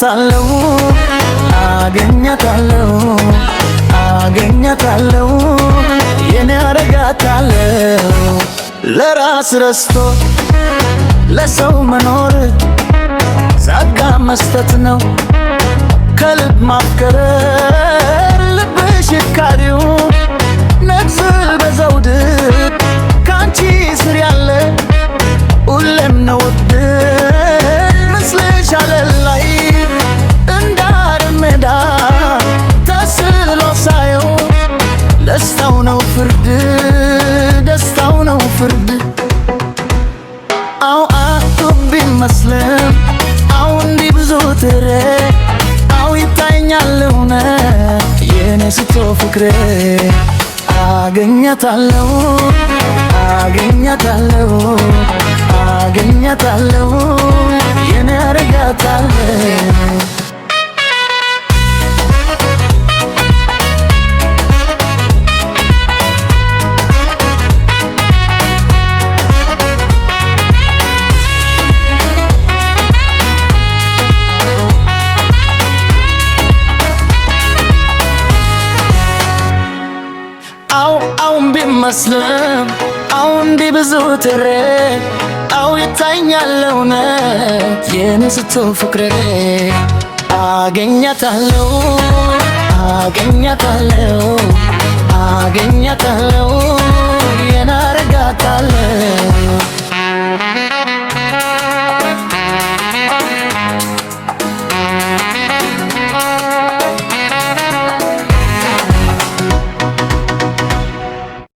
አገኛታለሁ አገኛታለሁ አገኛታለሁ የኔ አረጋታለሁ ለራስ ረስቶ ለሰው መኖር ጸጋ መስጠት ነው ከልብ ማፍቀር ልብሽ ይካሪው ነግሥል በዘውድ ካንቺ ስር ያለ ሁሌም ነው ውድ ምስልሽ አለላይ እንዳር ሜዳ ተስሎ ሳየው ደስታው ነው ፍርድ ደስታው ነው ፍርድ አው አጡብ ይመስልም አው እንዲህ ብዙ ትሬ አው ይታየኛል እውነት የኔ ስቶ ፍቅሬ አገኛታለሁ አገኛታለሁ አገኛታለሁ የኔ አረጋታለሁ አው ቢመስልም አው እንዲህ ብዙ ትሬ አው ይታየኛል እውነት የኔ ስቶ ፍቅሬ አገኛታለሁ አገኛታለሁ አገኛታለሁ